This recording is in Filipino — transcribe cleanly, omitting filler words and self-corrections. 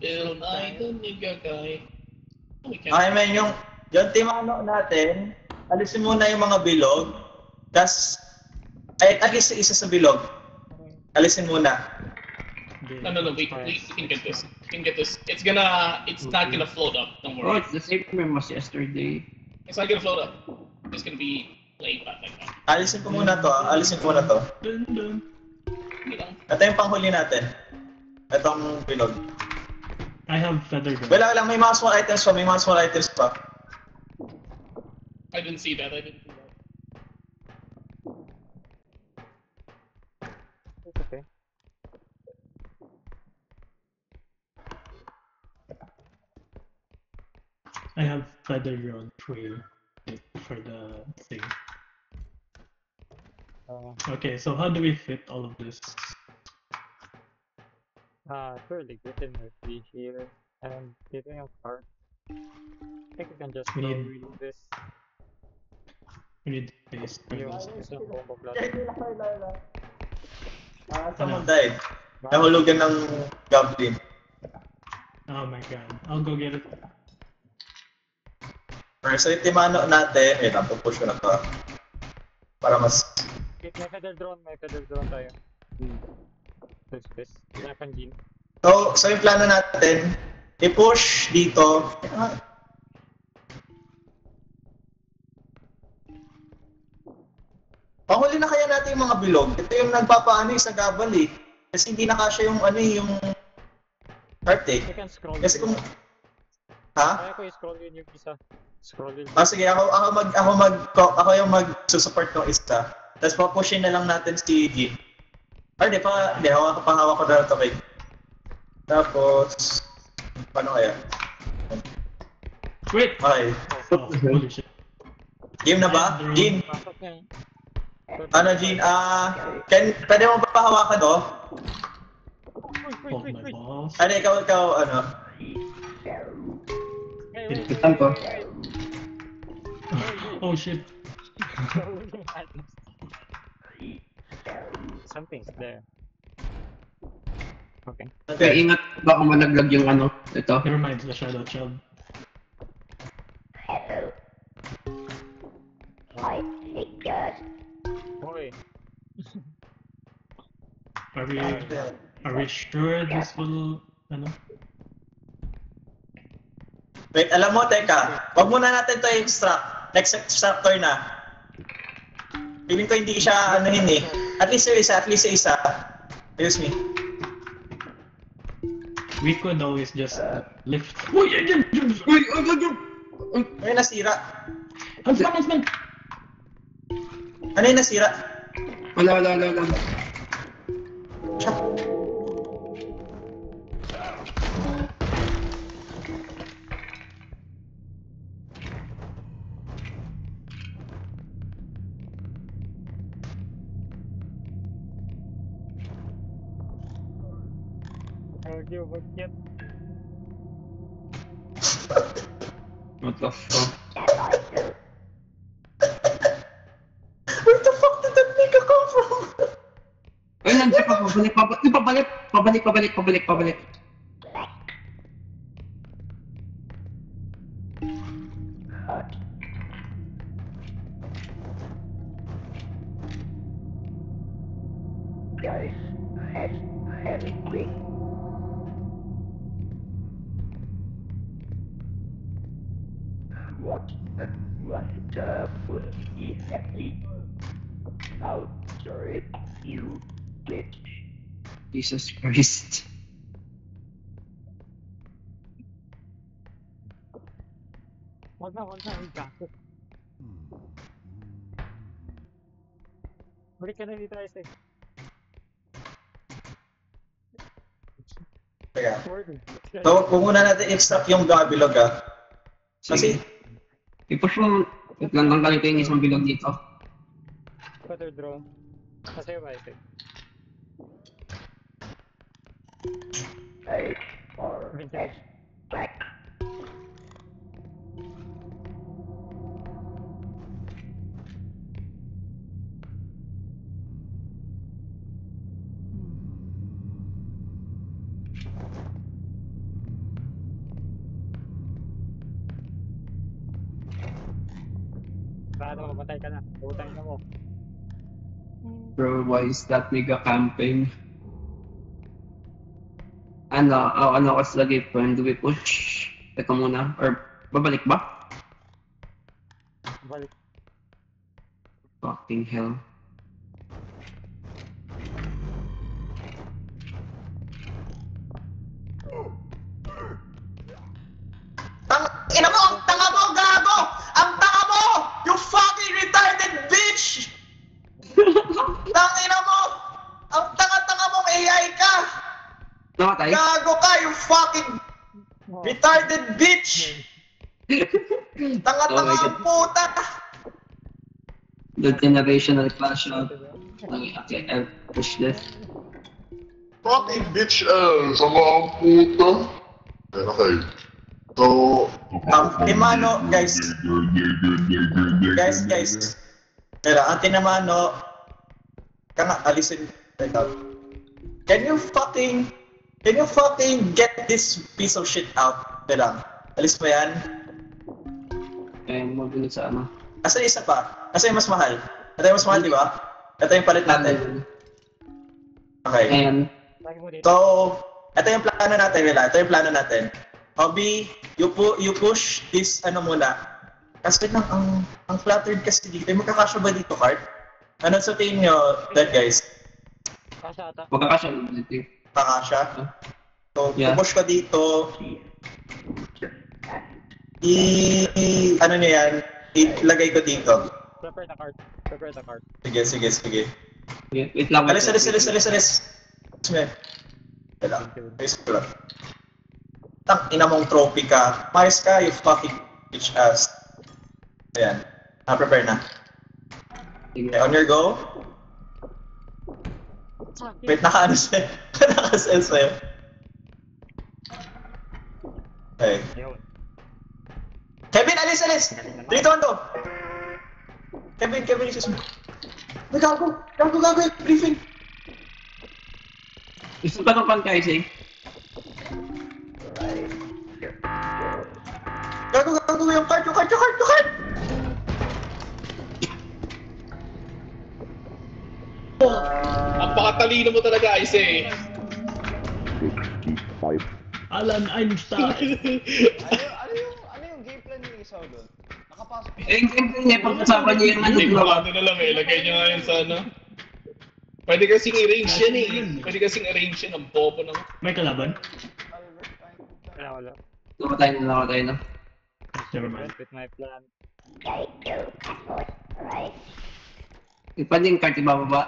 Ay, ito nagagay. Okay, men, yung timano natin, alisin muna yung mga bilog, tas, ay, at least isa sa bilog. Alisin muna. No, we can get this. We can get this. It's not gonna float up, don't Oh, worry. it's the same room as yesterday. It's not gonna float up. It's gonna be laid back like that. Alisin ko muna to, alisin ko muna to. Ito yung panghuli natin. Itong bilog. I have feather gun. Wala lang, may mga small items pa, I didn't see that. It's okay. I have feather gun for the thing. Okay, so how do we fit all of this? Surely get in with me here and get in your cart. I think you can just We go need- read this. We need space for Yung this. isang combo plus. Someone died. Nahulugan ng goblin. Oh my god. I'll go get it. So yung timano natin, napupush ko na to. Para mas... May feather drone tayo. This. Kaya Jin. So yung plano natin, i-push dito. Panghuli na kaya natin yung mga bilog. Ito yung nagpapaano sa gabal eh. Kasi hindi na kasya yung yung heart eh. You can scroll. Kasi kung... Ha? Kaya ko i-scroll yun yung isa. Scroll yun. Sige, ako yung mag-support ng isa. Tapos papushin na lang natin si G. Hindi, hawak ko na ito kay. Tapos... Paano kaya? Wait! Okay. Oh, holy shit. Game na ba? Jean? Pasok niya. Ano, Jean? Pwede mo ba pahawakan to? Hold my balls. Ano, ikaw, ano? Pitan ko. Oh shit. Something's there. Okay. Kaya ingat, baka malaglag yung ano, ito. Never mind, the shadow child. Hoy. Are we sure this will ano? Wait, alam mo, teka. Wag muna natin to extract. Next extractor na. Feeling ko hindi siya eh. At least yung isa. Excuse me. We could always just lift. Uy, Ano yung nasira? Huntsman! Ano yung nasira? Wala. Argue about yet. What the fuck? Where the fuck did that nigga come from? Ay, nandiyan pa, pabalik. Jesus Christ. Wag na, gago. Balik ka na dito, Isaac. Teka. Word. So, kung muna natin extract yung gabilog Kasi, I-push mo, tanggalin ko yung isang bilog dito. Feather drone. Kasi ba, Isaac? Vintage. na mamatay ka na. Utang na mo. Bro, why is that mega camping? Ano kasi lagi po, do we push? Teka muna, or babalik ba? Balik. Fucking hell. Ina mo! Ang tanga mo, gago! Ang tanga mo! You fucking retarded bitch! Tangina mo! Ang tanga-tanga mong AI ka! Namatay? Gago ka, you fucking retarded bitch! Tanga-tanga ang puta! The generational clash of... Okay, I'll push this. Fucking bitch sama ang puta. Ayan, okay. So, Timano, guys. Guys. Pero, ang Timano, alisin. Can you fucking get this piece of shit out? Pero, alis mo yan. Ayun, magulo sa ano. Asa yung isa pa? Asa yung mas mahal? Ito yung mas mahal, di ba? Ito yung palit natin. Okay. Ayan. Lagi mo dito. So, ito yung plano natin, Wela. Ito yung plano natin. Obi, you push this muna. Kasi lang, ang flattered kasi dito. Magkakasya ba dito, Cart? Ano sa tingin nyo, that guys? Kasha ata. Magkakasya dito. Kakasya? So, Yeah. push ka dito. Ano nyo yan? Ilagay ko dito. Prepare the card. Sige. Okay, wait lang. Alis. Wait lang. Ayos ko lang. Tang ina mong trophy ka. Mayos ka, you fucking bitch ass. Ayan. Prepare na. Okay, on your go. Wait, naka-ano sa'yo? Naka-sell sa'yo. Okay. Ayun. Kevin, alis! 3, 2, 1, Kevin, isis mo. Ay, gago, briefing. Gusto ba ng pan-kaising? Gago, yung card! Napakatalino mo talaga, Ice. Alan Einstein! Ano yung game plan ni Isaw doon? Nakapasok Niya, pag-usapan niya yung ano. Hindi ko ano na lang ilagay niya ngayon sa ano. Pwede kasing arrange yan ang bobo naman. May kalaban? Wala. Namatay na. Never mind. With my plan. Pwede yung card ibababa.